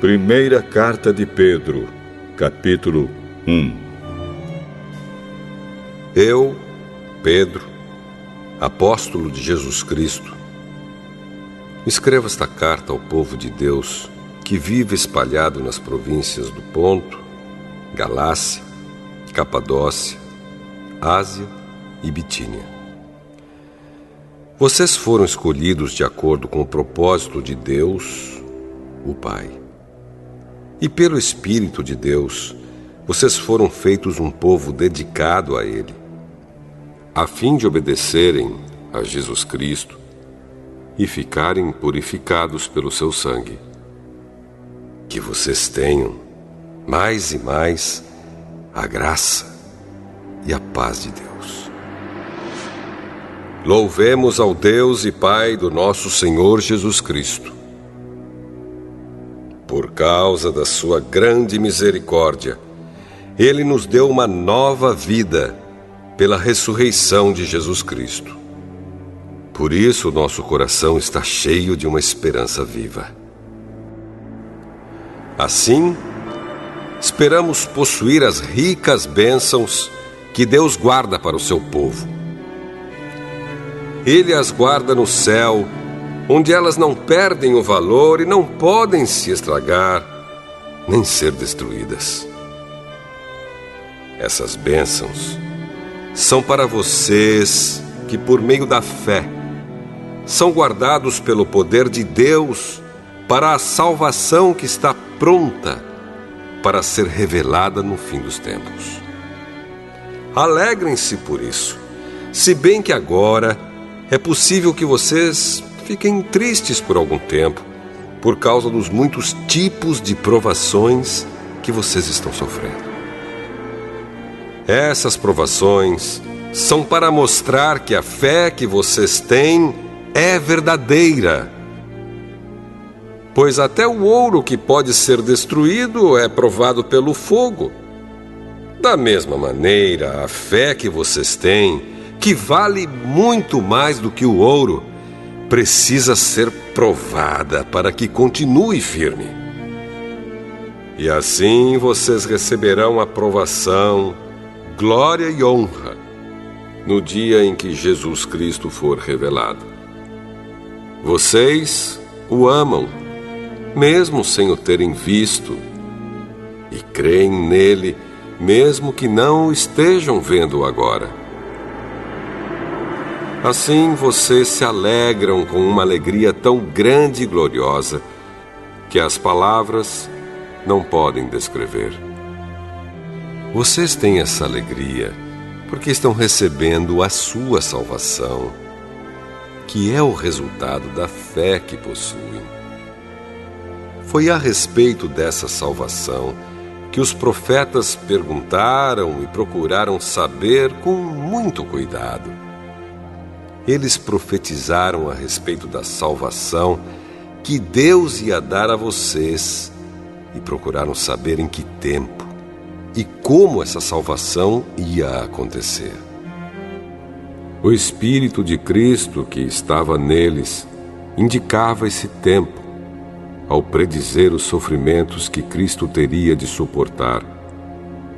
Primeira Carta de Pedro, capítulo 1. Eu, Pedro, apóstolo de Jesus Cristo, escrevo esta carta ao povo de Deus que vive espalhado nas províncias do Ponto, Galácia, Capadócia, Ásia e Bitínia. Vocês foram escolhidos de acordo com o propósito de Deus, o Pai. E pelo Espírito de Deus, vocês foram feitos um povo dedicado a Ele, a fim de obedecerem a Jesus Cristo e ficarem purificados pelo seu sangue. Que vocês tenham, mais e mais, a graça e a paz de Deus. Louvemos ao Deus e Pai do nosso Senhor Jesus Cristo. Por causa da sua grande misericórdia, Ele nos deu uma nova vida pela ressurreição de Jesus Cristo. Por isso, nosso coração está cheio de uma esperança viva. Assim, esperamos possuir as ricas bênçãos que Deus guarda para o seu povo. Ele as guarda no céu, onde elas não perdem o valor e não podem se estragar, nem ser destruídas. Essas bênçãos são para vocês que, por meio da fé, são guardados pelo poder de Deus para a salvação que está pronta para ser revelada no fim dos tempos. Alegrem-se por isso, se bem que agora é possível que vocês fiquem tristes por algum tempo, por causa dos muitos tipos de provações que vocês estão sofrendo. Essas provações são para mostrar que a fé que vocês têm é verdadeira. Pois até o ouro que pode ser destruído é provado pelo fogo. Da mesma maneira, a fé que vocês têm, que vale muito mais do que o ouro, precisa ser provada para que continue firme. E assim vocês receberão aprovação, glória e honra no dia em que Jesus Cristo for revelado. Vocês o amam, mesmo sem o terem visto, e creem nele, mesmo que não o estejam vendo agora. Assim vocês se alegram com uma alegria tão grande e gloriosa que as palavras não podem descrever. Vocês têm essa alegria porque estão recebendo a sua salvação, que é o resultado da fé que possuem. Foi a respeito dessa salvação que os profetas perguntaram e procuraram saber com muito cuidado. Eles profetizaram a respeito da salvação que Deus ia dar a vocês e procuraram saber em que tempo e como essa salvação ia acontecer. O Espírito de Cristo que estava neles indicava esse tempo, ao predizer os sofrimentos que Cristo teria de suportar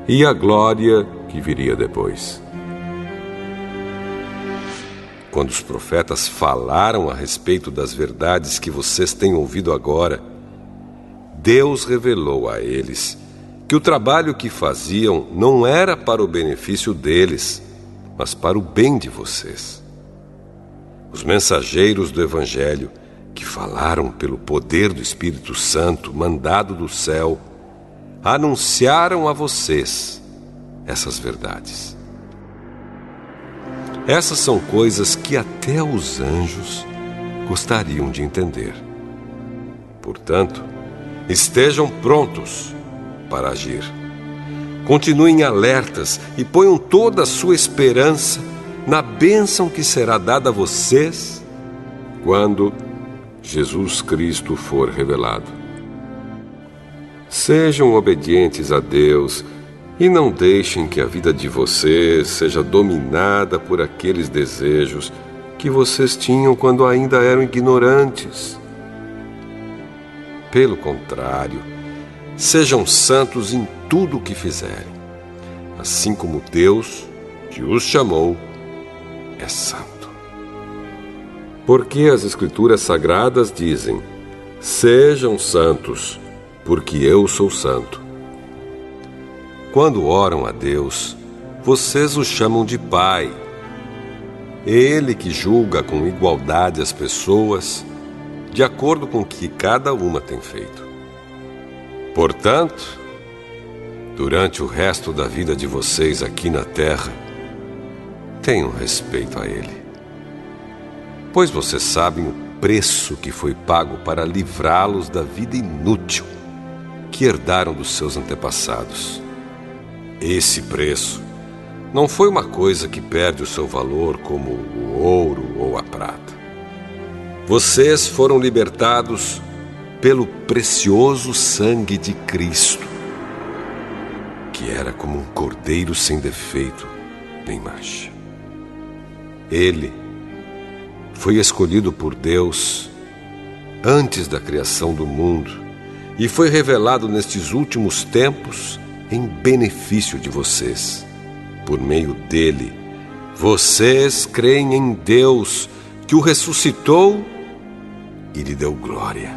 e a glória que viria depois. Quando os profetas falaram a respeito das verdades que vocês têm ouvido agora, Deus revelou a eles que o trabalho que faziam não era para o benefício deles, mas para o bem de vocês. Os mensageiros do Evangelho, que falaram pelo poder do Espírito Santo mandado do céu, anunciaram a vocês essas verdades. Essas são coisas que até os anjos gostariam de entender. Portanto, estejam prontos para agir. Continuem alertas e ponham toda a sua esperança na bênção que será dada a vocês quando Jesus Cristo for revelado. Sejam obedientes a Deus e não deixem que a vida de vocês seja dominada por aqueles desejos que vocês tinham quando ainda eram ignorantes. Pelo contrário, Sejam santos em tudo o que fizerem, assim como Deus, que os chamou, é santo. Porque as Escrituras Sagradas dizem: sejam santos, porque eu sou santo. Quando oram a Deus, vocês o chamam de Pai. Ele que julga com igualdade as pessoas, de acordo com o que cada uma tem feito. Portanto, durante o resto da vida de vocês aqui na terra, tenham respeito a Ele. Pois vocês sabem o preço que foi pago para livrá-los da vida inútil que herdaram dos seus antepassados. Esse preço não foi uma coisa que perde o seu valor como o ouro ou a prata. Vocês foram libertados pelo precioso sangue de Cristo, que era como um cordeiro sem defeito nem mancha. Ele foi escolhido por Deus antes da criação do mundo e foi revelado nestes últimos tempos em benefício de vocês. Por meio dele, vocês creem em Deus, que o ressuscitou e lhe deu glória.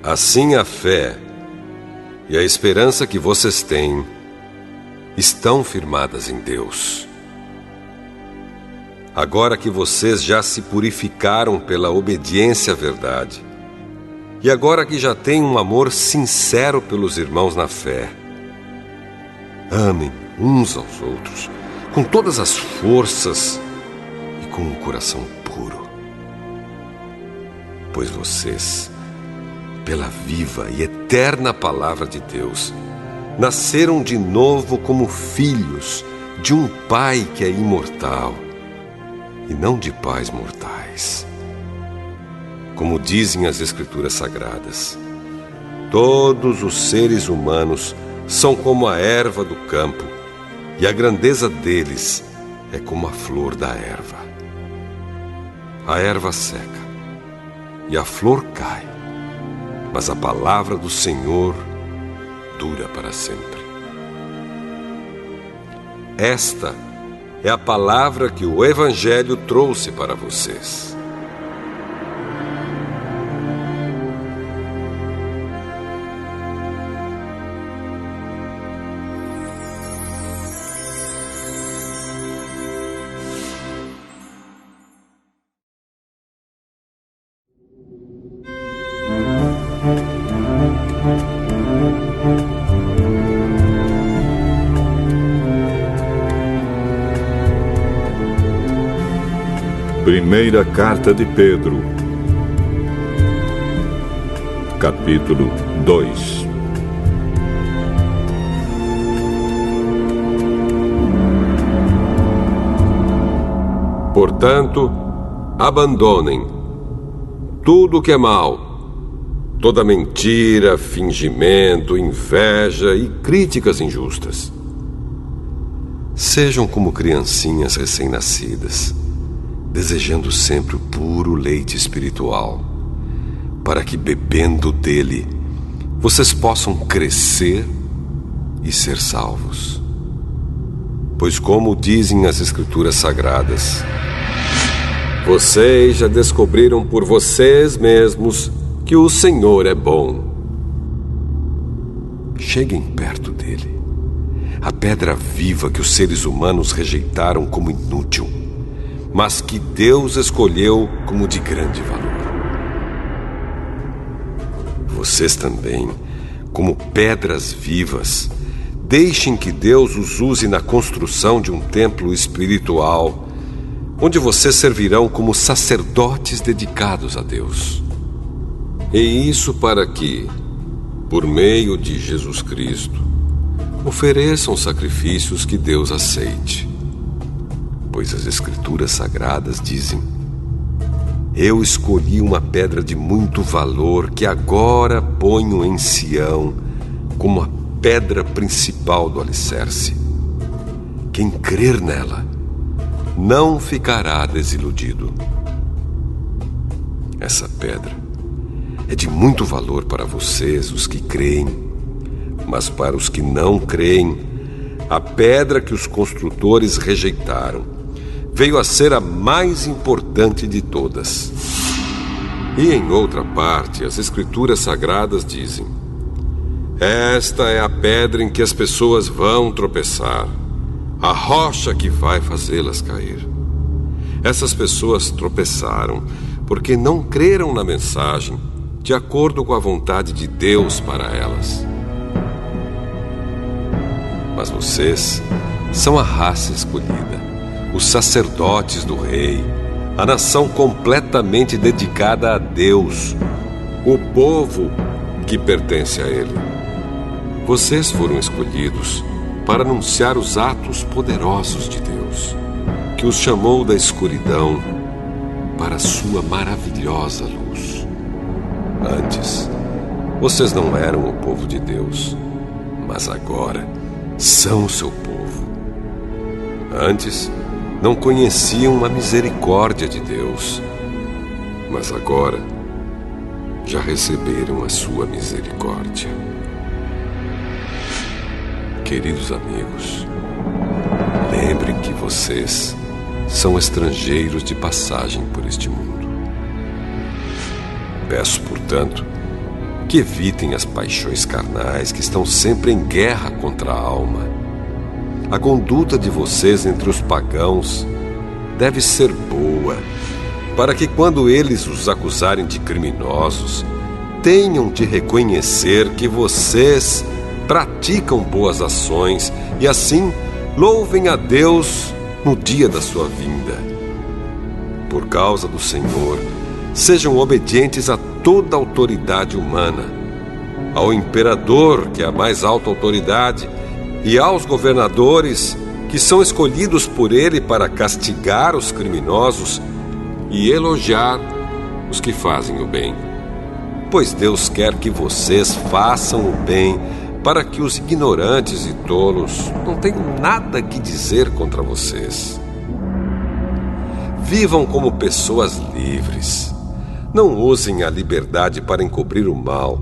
Assim, a fé e a esperança que vocês têm estão firmadas em Deus. Agora que vocês já se purificaram pela obediência à verdade, e agora que já têm um amor sincero pelos irmãos na fé, amem uns aos outros com todas as forças e com um coração puro. Pois vocês, pela viva e eterna palavra de Deus, nasceram de novo como filhos de um Pai que é imortal e não de pais mortais. Como dizem as Escrituras Sagradas, todos os seres humanos são como a erva do campo, e a grandeza deles é como a flor da erva. A erva seca e a flor cai, mas a palavra do Senhor dura para sempre. Esta é a palavra que o Evangelho trouxe para vocês. Primeira Carta de Pedro, capítulo 2. Portanto, abandonem tudo o que é mal, toda mentira, fingimento, inveja e críticas injustas. Sejam como criancinhas recém-nascidas, desejando sempre o puro leite espiritual, para que, bebendo dele, vocês possam crescer e ser salvos. Pois, como dizem as Escrituras Sagradas, vocês já descobriram por vocês mesmos que o Senhor é bom. Cheguem perto dele, a pedra viva que os seres humanos rejeitaram como inútil, mas que Deus escolheu como de grande valor. Vocês também, como pedras vivas, deixem que Deus os use na construção de um templo espiritual, onde vocês servirão como sacerdotes dedicados a Deus. E isso para que, por meio de Jesus Cristo, ofereçam sacrifícios que Deus aceite. Pois as Escrituras Sagradas dizem: eu escolhi uma pedra de muito valor que agora ponho em Sião como a pedra principal do alicerce. Quem crer nela não ficará desiludido. Essa pedra é de muito valor para vocês, os que creem. Mas para os que não creem, a pedra que os construtores rejeitaram veio a ser a mais importante de todas. E em outra parte, as Escrituras Sagradas dizem: esta é a pedra em que as pessoas vão tropeçar, a rocha que vai fazê-las cair. Essas pessoas tropeçaram porque não creram na mensagem de acordo com a vontade de Deus para elas. Mas vocês são a raça escolhida, os sacerdotes do rei, a nação completamente dedicada a Deus, o povo que pertence a Ele. Vocês foram escolhidos para anunciar os atos poderosos de Deus, que os chamou da escuridão para a sua maravilhosa luz. Antes, vocês não eram o povo de Deus, mas agora são o seu povo. Antes, não conheciam a misericórdia de Deus, mas agora já receberam a sua misericórdia. Queridos amigos, lembrem que vocês são estrangeiros de passagem por este mundo. Peço, portanto, que evitem as paixões carnais que estão sempre em guerra contra a alma. A conduta de vocês entre os pagãos deve ser boa, para que quando eles os acusarem de criminosos, tenham de reconhecer que vocês praticam boas ações e assim louvem a Deus no dia da sua vinda. Por causa do Senhor, sejam obedientes a toda autoridade humana, ao imperador, que é a mais alta autoridade, e aos governadores, que são escolhidos por ele para castigar os criminosos e elogiar os que fazem o bem. Pois Deus quer que vocês façam o bem, para que os ignorantes e tolos não tenham nada que dizer contra vocês. Vivam como pessoas livres. Não usem a liberdade para encobrir o mal,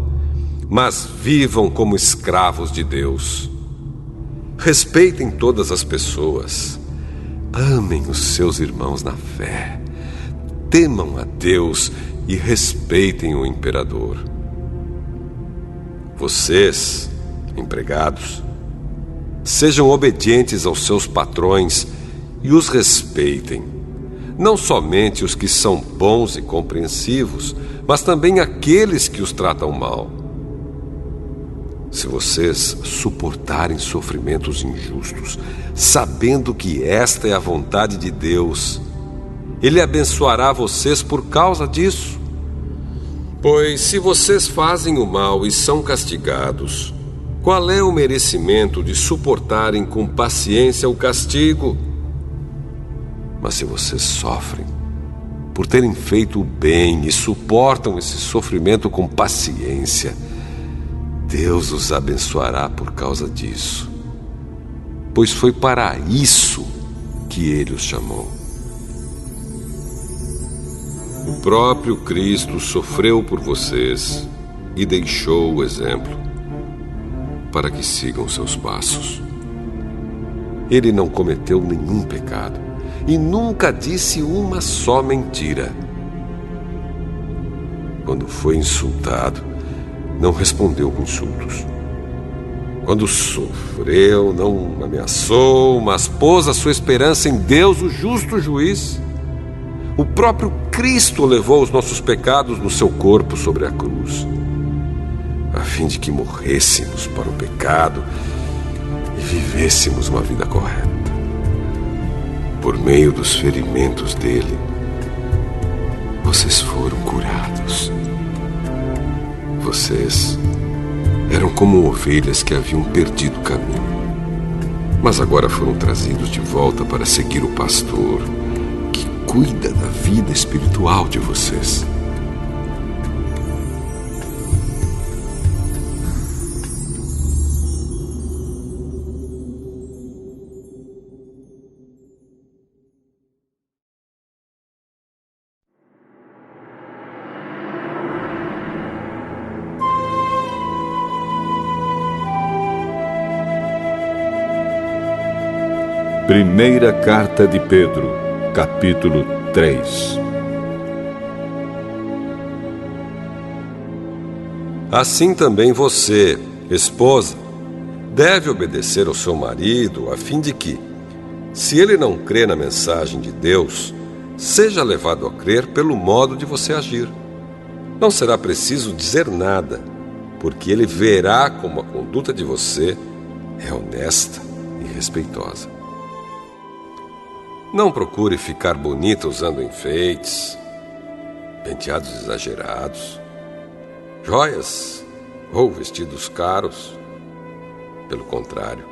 mas vivam como escravos de Deus. Respeitem todas as pessoas. Amem os seus irmãos na fé. Temam a Deus e respeitem o imperador. Vocês, empregados, sejam obedientes aos seus patrões e os respeitem. Não somente os que são bons e compreensivos, mas também aqueles que os tratam mal. Se vocês suportarem sofrimentos injustos, sabendo que esta é a vontade de Deus, Ele abençoará vocês por causa disso. Pois se vocês fazem o mal e são castigados, qual é o merecimento de suportarem com paciência o castigo? Mas se vocês sofrem por terem feito o bem e suportam esse sofrimento com paciência, Deus os abençoará por causa disso, pois foi para isso que Ele os chamou. O próprio Cristo sofreu por vocês e deixou o exemplo para que sigam seus passos. Ele não cometeu nenhum pecado e nunca disse uma só mentira. Quando foi insultado, não respondeu com insultos. Quando sofreu, não ameaçou, mas pôs a sua esperança em Deus, o justo juiz. O próprio Cristo levou os nossos pecados no seu corpo sobre a cruz, a fim de que morrêssemos para o pecado e vivêssemos uma vida correta. Por meio dos ferimentos dele, vocês foram curados. Vocês eram como ovelhas que haviam perdido o caminho, mas agora foram trazidos de volta para seguir o pastor que cuida da vida espiritual de vocês. Primeira Carta de Pedro, capítulo 3. Assim também você, esposa, deve obedecer ao seu marido, a fim de que, se ele não crê na mensagem de Deus, seja levado a crer pelo modo de você agir. Não será preciso dizer nada, porque ele verá como a conduta de você é honesta e respeitosa. Não procure ficar bonita usando enfeites, penteados exagerados, joias ou vestidos caros. Pelo contrário,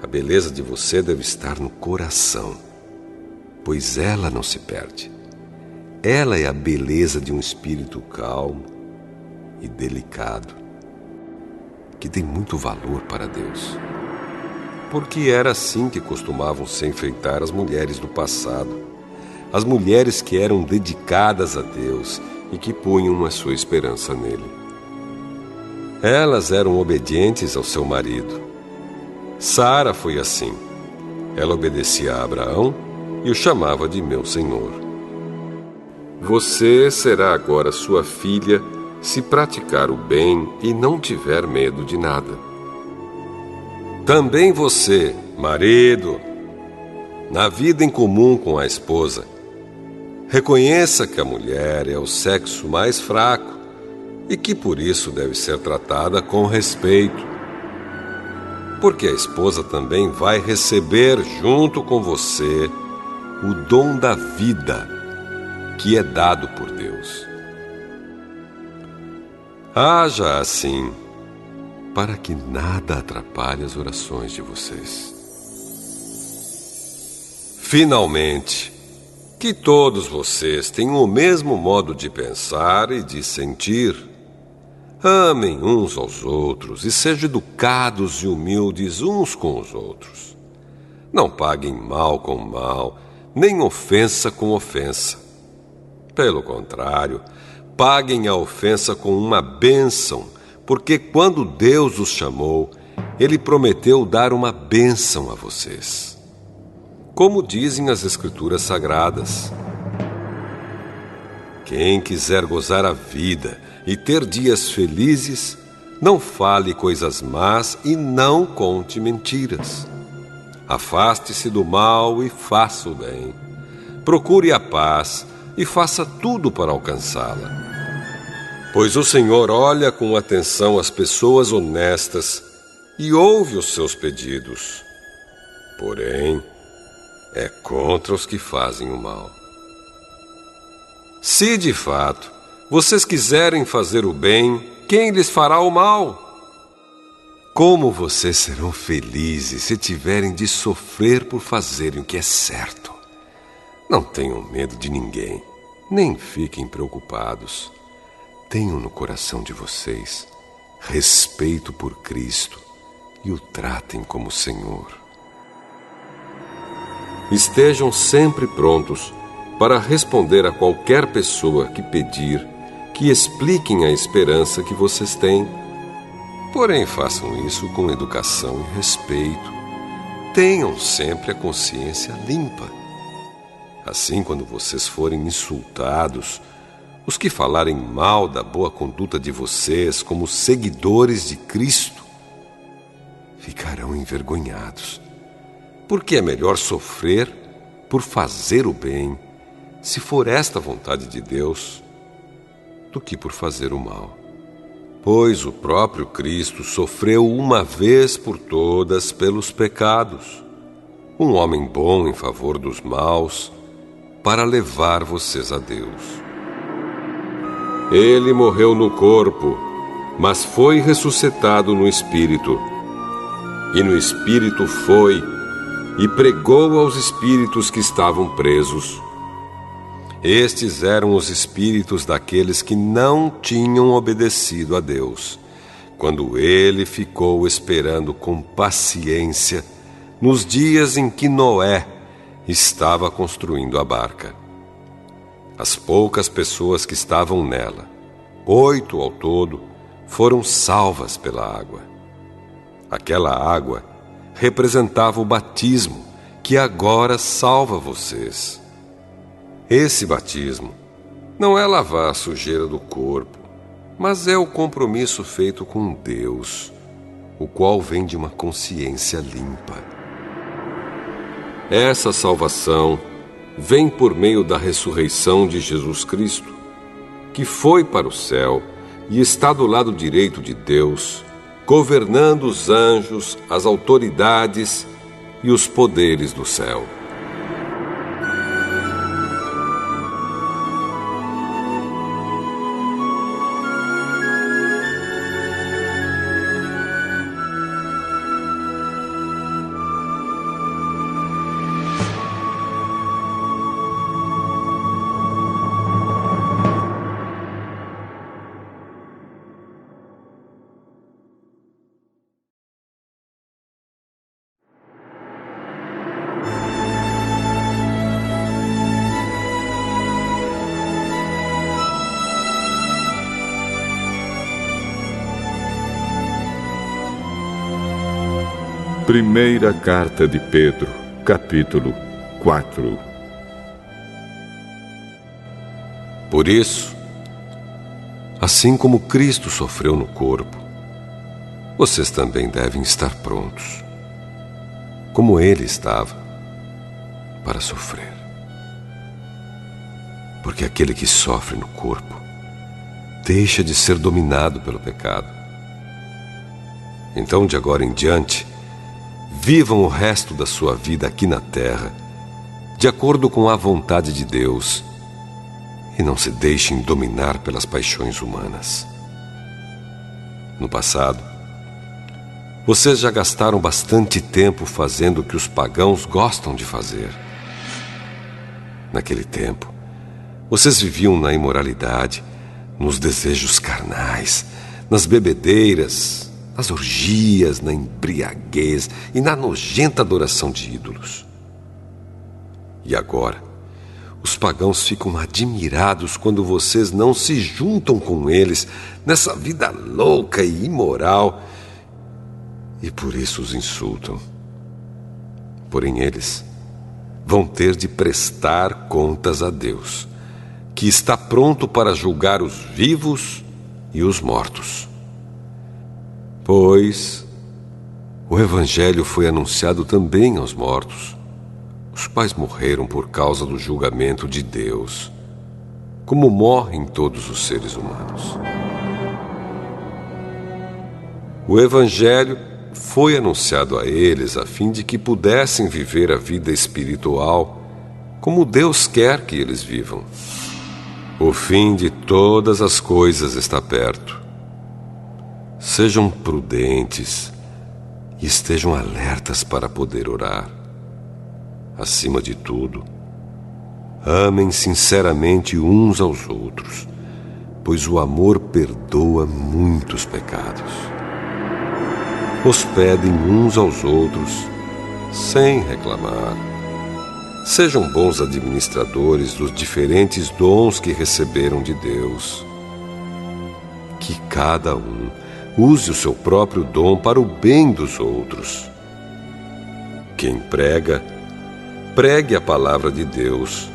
a beleza de você deve estar no coração, pois ela não se perde. Ela é a beleza de um espírito calmo e delicado, que tem muito valor para Deus. Porque era assim que costumavam se enfeitar as mulheres do passado, as mulheres que eram dedicadas a Deus e que punham a sua esperança nele. Elas eram obedientes ao seu marido. Sara foi assim. Ela obedecia a Abraão e o chamava de meu senhor. Você será agora sua filha se praticar o bem e não tiver medo de nada. Também você, marido, na vida em comum com a esposa, reconheça que a mulher é o sexo mais fraco e que por isso deve ser tratada com respeito. Porque a esposa também vai receber junto com você o dom da vida que é dado por Deus. Haja assim, para que nada atrapalhe as orações de vocês. Finalmente, que todos vocês tenham o mesmo modo de pensar e de sentir. Amem uns aos outros e sejam educados e humildes uns com os outros. Não paguem mal com mal, nem ofensa com ofensa. Pelo contrário, paguem a ofensa com uma bênção, porque quando Deus os chamou, Ele prometeu dar uma bênção a vocês. Como dizem as Escrituras Sagradas: quem quiser gozar a vida e ter dias felizes, não fale coisas más e não conte mentiras. Afaste-se do mal e faça o bem. Procure a paz e faça tudo para alcançá-la. Pois o Senhor olha com atenção as pessoas honestas e ouve os seus pedidos. Porém, é contra os que fazem o mal. Se, de fato, vocês quiserem fazer o bem, quem lhes fará o mal? Como vocês serão felizes se tiverem de sofrer por fazerem o que é certo? Não tenham medo de ninguém, nem fiquem preocupados. Tenham no coração de vocês respeito por Cristo e o tratem como Senhor. Estejam sempre prontos para responder a qualquer pessoa que pedir que expliquem a esperança que vocês têm. Porém, façam isso com educação e respeito. Tenham sempre a consciência limpa. Assim, quando vocês forem insultados, os que falarem mal da boa conduta de vocês como seguidores de Cristo ficarão envergonhados, porque é melhor sofrer por fazer o bem, se for esta a vontade de Deus, do que por fazer o mal. Pois o próprio Cristo sofreu uma vez por todas pelos pecados, um homem bom em favor dos maus, para levar vocês a Deus. Ele morreu no corpo, mas foi ressuscitado no Espírito. E no Espírito foi e pregou aos espíritos que estavam presos. Estes eram os espíritos daqueles que não tinham obedecido a Deus, quando Ele ficou esperando com paciência nos dias em que Noé estava construindo a barca. As poucas pessoas que estavam nela, 8 ao todo, foram salvas pela água. Aquela água representava o batismo que agora salva vocês. Esse batismo não é lavar a sujeira do corpo, mas é o compromisso feito com Deus, o qual vem de uma consciência limpa. Essa salvação vem por meio da ressurreição de Jesus Cristo, que foi para o céu e está do lado direito de Deus, governando os anjos, as autoridades e os poderes do céu. Primeira Carta de Pedro, capítulo 4. Por isso, assim como Cristo sofreu no corpo, vocês também devem estar prontos, como Ele estava, para sofrer. Porque aquele que sofre no corpo deixa de ser dominado pelo pecado. Então, de agora em diante, vivam o resto da sua vida aqui na terra, de acordo com a vontade de Deus, e não se deixem dominar pelas paixões humanas. No passado, vocês já gastaram bastante tempo fazendo o que os pagãos gostam de fazer. Naquele tempo, vocês viviam na imoralidade, nos desejos carnais, nas bebedeiras, nas orgias, na embriaguez e na nojenta adoração de ídolos. E agora, os pagãos ficam admirados quando vocês não se juntam com eles nessa vida louca e imoral, e por isso os insultam. Porém, eles vão ter de prestar contas a Deus, que está pronto para julgar os vivos e os mortos. Pois o Evangelho foi anunciado também aos mortos, os quais morreram por causa do julgamento de Deus, como morrem todos os seres humanos. O Evangelho foi anunciado a eles a fim de que pudessem viver a vida espiritual como Deus quer que eles vivam. O fim de todas as coisas está perto. Sejam prudentes e estejam alertas para poder orar. Acima de tudo, amem sinceramente uns aos outros, pois o amor perdoa muitos pecados. Hospedem uns aos outros sem reclamar. Sejam bons administradores dos diferentes dons que receberam de Deus. Que cada um use o seu próprio dom para o bem dos outros. Quem prega, pregue a palavra de Deus.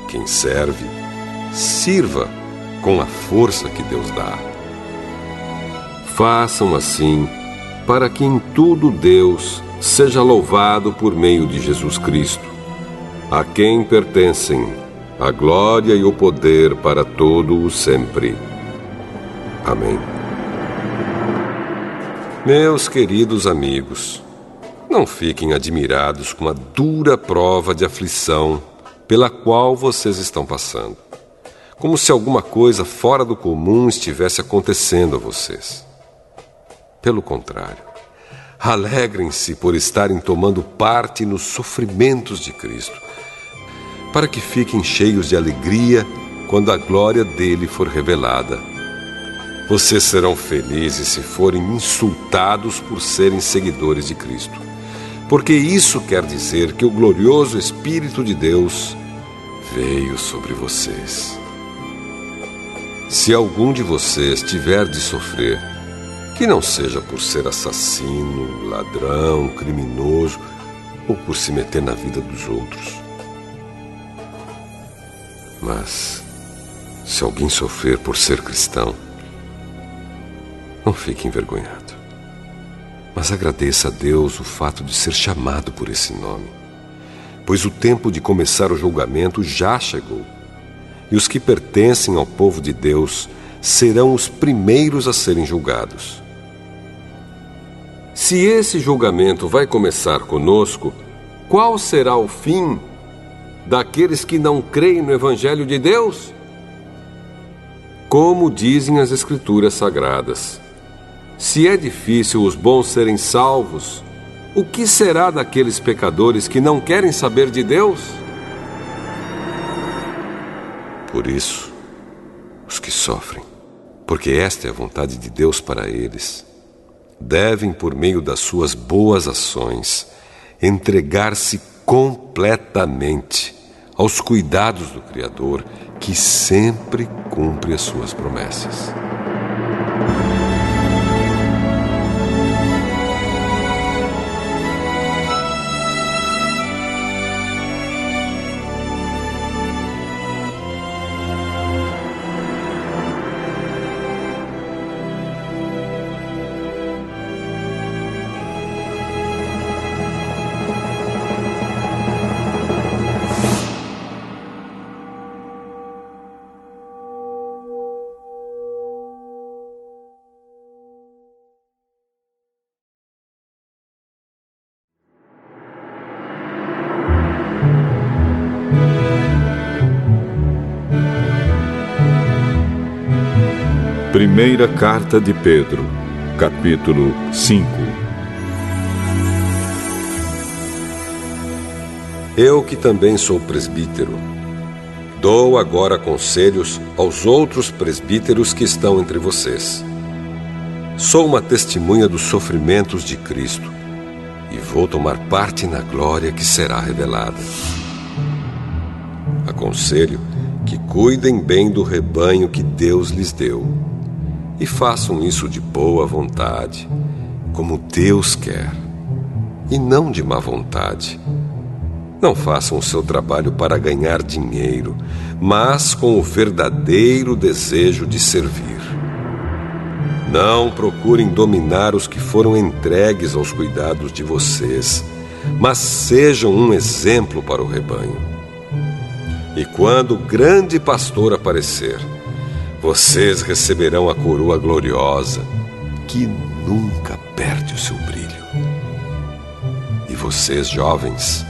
Quem serve, sirva com a força que Deus dá. Façam assim, para que em tudo Deus seja louvado por meio de Jesus Cristo, a quem pertencem a glória e o poder para todo o sempre. Amém. Meus queridos amigos, não fiquem admirados com a dura prova de aflição pela qual vocês estão passando, como se alguma coisa fora do comum estivesse acontecendo a vocês. Pelo contrário, alegrem-se por estarem tomando parte nos sofrimentos de Cristo, para que fiquem cheios de alegria quando a glória dele for revelada. Vocês serão felizes se forem insultados por serem seguidores de Cristo, porque isso quer dizer que o glorioso Espírito de Deus veio sobre vocês. Se algum de vocês tiver de sofrer, que não seja por ser assassino, ladrão, criminoso ou por se meter na vida dos outros. Mas, se alguém sofrer por ser cristão, não fique envergonhado, mas agradeça a Deus o fato de ser chamado por esse nome, pois o tempo de começar o julgamento já chegou, e os que pertencem ao povo de Deus serão os primeiros a serem julgados. Se esse julgamento vai começar conosco, qual será o fim daqueles que não creem no Evangelho de Deus? Como dizem as Escrituras Sagradas, se é difícil os bons serem salvos, o que será daqueles pecadores que não querem saber de Deus? Por isso, os que sofrem, porque esta é a vontade de Deus para eles, devem, por meio das suas boas ações, entregar-se completamente aos cuidados do Criador, que sempre cumpre as suas promessas. Primeira Carta de Pedro, capítulo 5. Eu, que também sou presbítero, dou agora conselhos aos outros presbíteros que estão entre vocês. Sou uma testemunha dos sofrimentos de Cristo e vou tomar parte na glória que será revelada. Aconselho que cuidem bem do rebanho que Deus lhes deu e façam isso de boa vontade, como Deus quer, e não de má vontade. Não façam o seu trabalho para ganhar dinheiro, mas com o verdadeiro desejo de servir. Não procurem dominar os que foram entregues aos cuidados de vocês, mas sejam um exemplo para o rebanho. E quando o grande pastor aparecer, vocês receberão a coroa gloriosa, que nunca perde o seu brilho. E vocês, jovens,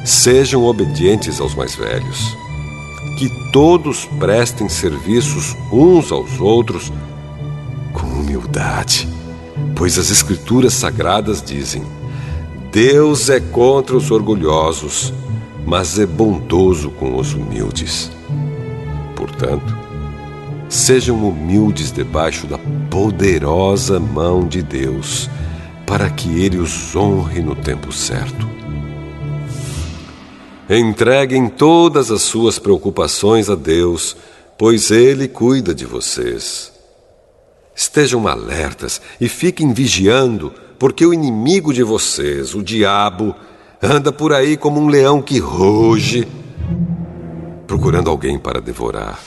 sejam obedientes aos mais velhos. Que todos prestem serviços uns aos outros com humildade, pois as Escrituras Sagradas dizem: Deus é contra os orgulhosos, mas é bondoso com os humildes. Portanto, sejam humildes debaixo da poderosa mão de Deus, para que Ele os honre no tempo certo. Entreguem todas as suas preocupações a Deus, pois Ele cuida de vocês. Estejam alertas e fiquem vigiando, porque o inimigo de vocês, o diabo, anda por aí como um leão que ruge, procurando alguém para devorar.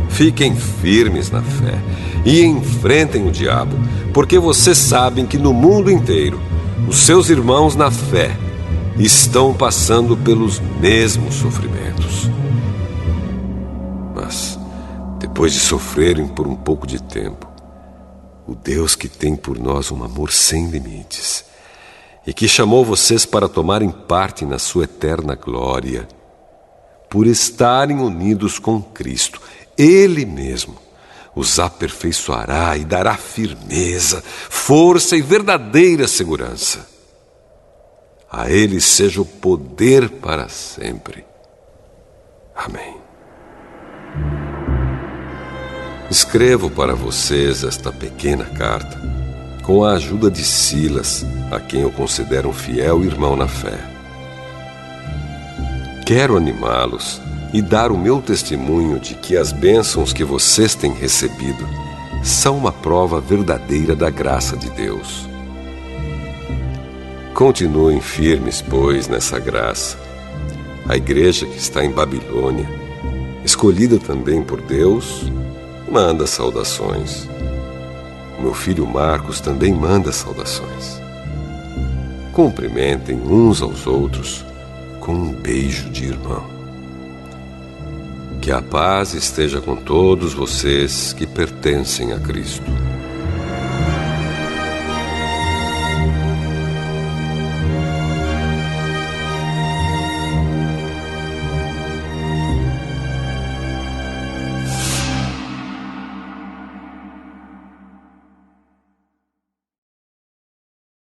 Fiquem firmes na fé e enfrentem o diabo, porque vocês sabem que no mundo inteiro os seus irmãos na fé estão passando pelos mesmos sofrimentos. Mas, depois de sofrerem por um pouco de tempo, o Deus que tem por nós um amor sem limites e que chamou vocês para tomarem parte na sua eterna glória, por estarem unidos com Cristo, Ele mesmo os aperfeiçoará e dará firmeza, força e verdadeira segurança. A Ele seja o poder para sempre. Amém. Escrevo para vocês esta pequena carta com a ajuda de Silas, a quem eu considero um fiel irmão na fé. Quero animá-los e dar o meu testemunho de que as bênçãos que vocês têm recebido são uma prova verdadeira da graça de Deus. continuem firmes, pois, nessa graça. A igreja que está em Babilônia, escolhida também por Deus, manda saudações. O meu filho Marcos também manda saudações. Cumprimentem uns aos outros com um beijo de irmão. Que a paz esteja com todos vocês que pertencem a Cristo.